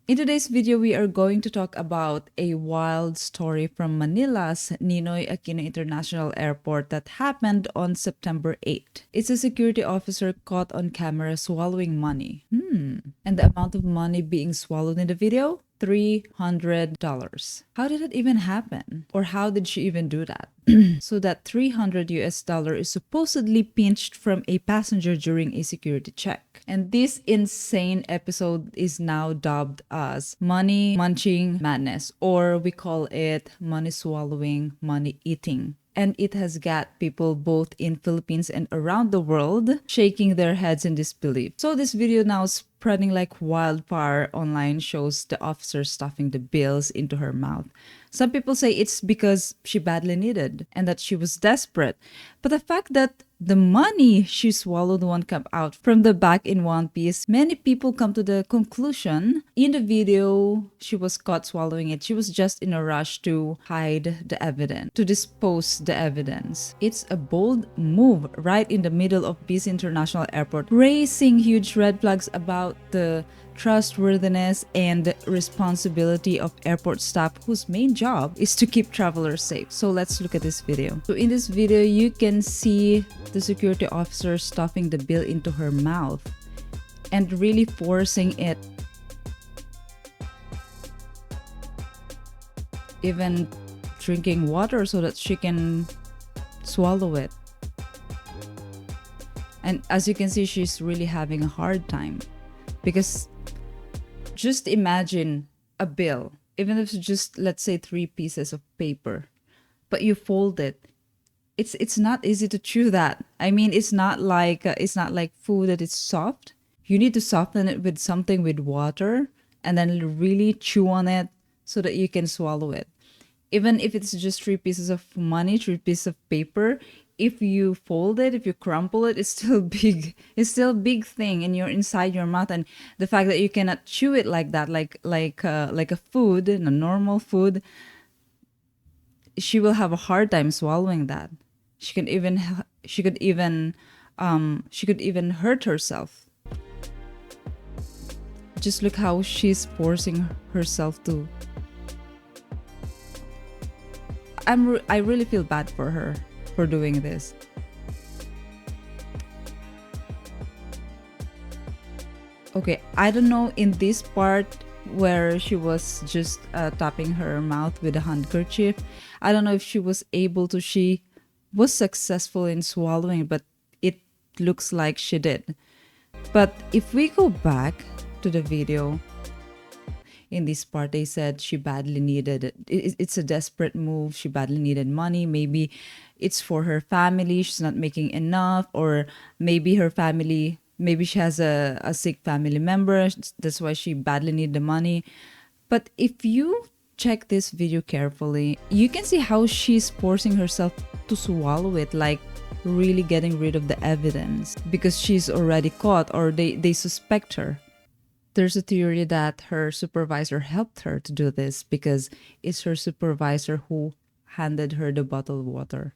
In today's video, we are going to talk about a wild story from Manila's Ninoy Aquino International Airport that happened on September 8th. It's a security officer caught on camera swallowing money. And the amount of money being swallowed in the video? $300. How did it even happen? Or how did she even do that? So that 300 US dollar is supposedly pinched from a passenger during a security check. And this insane episode is now dubbed as money munching madness, or we call it money swallowing, money eating. And it has got people both in Philippines and around the world shaking their heads in disbelief. So this video now spreading like wildfire online shows the officer stuffing the bills into her mouth. Some people say it's because she badly needed and that she was desperate. But the fact that the money she swallowed won't come out from the back in one piece, many people come to the conclusion in the video she was caught swallowing it. She was just in a rush to hide the evidence, to dispose the evidence. It's a bold move right in the middle of Bussines International Airport, raising huge red flags about the trustworthiness and responsibility of airport staff whose main job is to keep travelers safe. So let's look at this video. So in this video, you can see the security officer stuffing the bill into her mouth and really forcing it, even drinking water so that she can swallow it. And as you can see, she's really having a hard time because just imagine a bill, even if it's just, let's say, 3 pieces of paper, but you fold it. It's not easy to chew that. I mean, it's not like food that is soft. You need to soften it with something with water and then really chew on it so that you can swallow it. Even if it's just 3 pieces of money, 3 pieces of paper, if you fold it, if you crumple it, it's still big. It's still a big thing and you're inside your mouth. And the fact that you cannot chew it like that, like a food, a normal food, she will have a hard time swallowing that. She could even hurt herself. Just look how she's forcing herself to. I really feel bad for her for doing this. Okay, I don't know in this part where she was just tapping her mouth with a handkerchief. I don't know if she was successful in swallowing, but it looks like she did. But if we go back to the video, in this part, they said she badly needed it. It's a desperate move. She badly needed money. Maybe it's for her family. She's not making enough. Or maybe maybe she has a sick family member. That's why she badly needed the money. But if you check this video carefully, you can see how she's forcing herself to swallow it, like really getting rid of the evidence because she's already caught or they suspect her. There's a theory that her supervisor helped her to do this because it's her supervisor who handed her the bottled water.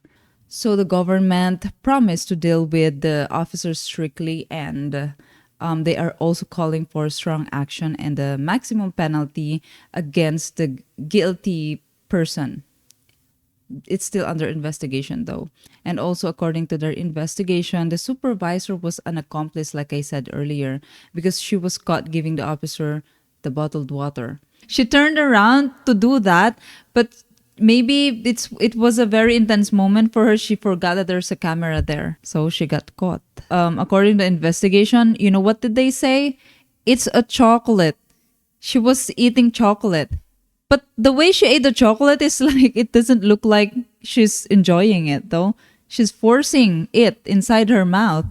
So the government promised to deal with the officers strictly, and they are also calling for strong action and the maximum penalty against the guilty person. It's still under investigation though. And also according to their investigation, the supervisor was an accomplice, like I said earlier, because she was caught giving the officer the bottled water. She turned around to do that, but maybe it was a very intense moment for her. She forgot that there's a camera there, so she got caught. According to the investigation, you know what did they say? It's a chocolate. She was eating chocolate. But the way she ate the chocolate is like, it doesn't look like she's enjoying it though. She's forcing it inside her mouth.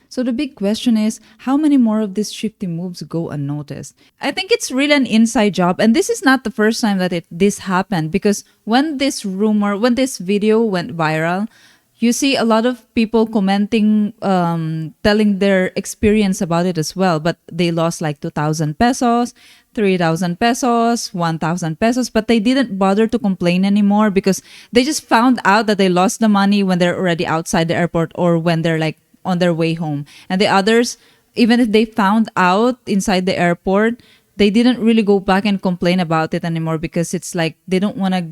So the big question is, how many more of these shifty moves go unnoticed? I think it's really an inside job. And this is not the first time that this happened, because when this video went viral, you see a lot of people commenting, telling their experience about it as well. But they lost like 2,000 pesos, 3,000 pesos, 1,000 pesos. But they didn't bother to complain anymore because they just found out that they lost the money when they're already outside the airport or when they're like on their way home. And the others, even if they found out inside the airport, they didn't really go back and complain about it anymore because it's like they don't want to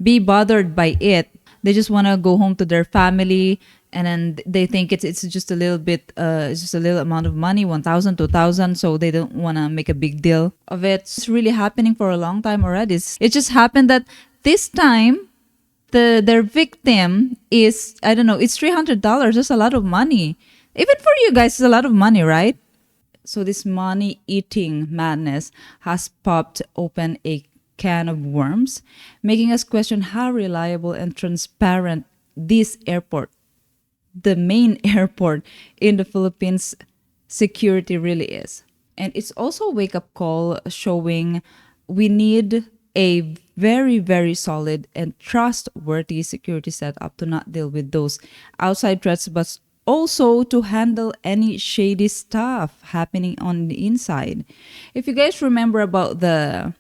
be bothered by it. They just want to go home to their family, and then they think it's just a little bit, it's just a little amount of money, 1,000, 2,000. So they don't want to make a big deal of it. It's really happening for a long time already. It just happened that this time their victim is, I don't know, it's $300. That's a lot of money. Even for you guys, it's a lot of money, right? So this money eating madness has popped open a can of worms, making us question how reliable and transparent this airport, the main airport in the Philippines, security really is. And it's also a wake up call showing we need a very, very solid and trustworthy security setup to not deal with those outside threats, but also to handle any shady stuff happening on the inside. If you guys remember about the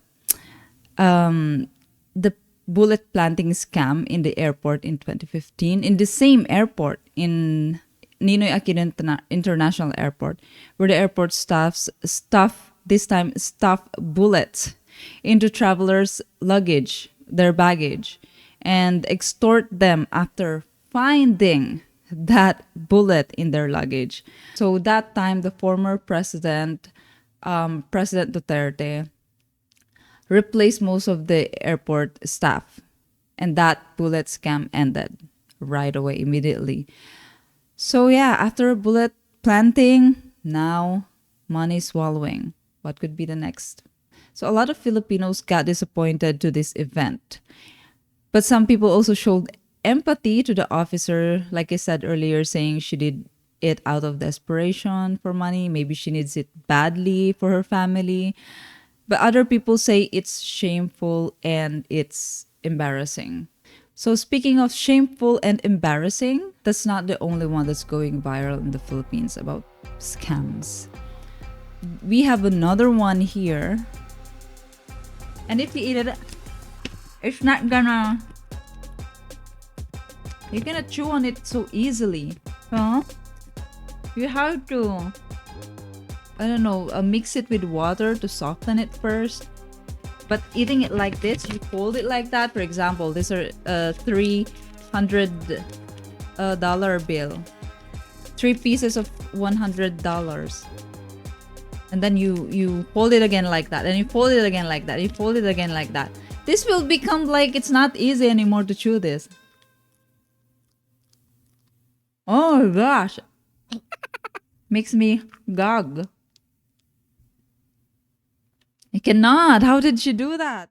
bullet planting scam in the airport in 2015, in the same airport in Ninoy Aquino International Airport, where the airport this time stuff bullets into travelers' luggage, their baggage, and extort them after finding that bullet in their luggage. So that time, the former president, President Duterte, replaced most of the airport staff, and that bullet scam ended right away, immediately. So yeah, after bullet planting, now money swallowing. What could be the next? So a lot of Filipinos got disappointed to this event. But some people also showed empathy to the officer, like I said earlier, saying she did it out of desperation for money. Maybe she needs it badly for her family. But other people say it's shameful and it's embarrassing. So speaking of shameful and embarrassing, that's not the only one that's going viral in the Philippines about scams. We have another one here. And if you eat it, it's not gonna... You're gonna chew on it so easily. Huh? You have to, I don't know, mix it with water to soften it first. But eating it like this, you fold it like that. For example, these are $300 bill. 3 pieces of $100. And then you fold it again like that. And you fold it again like that. You fold it again like that. This will become like it's not easy anymore to chew this. Oh gosh. Makes me gag. I cannot. How did she do that?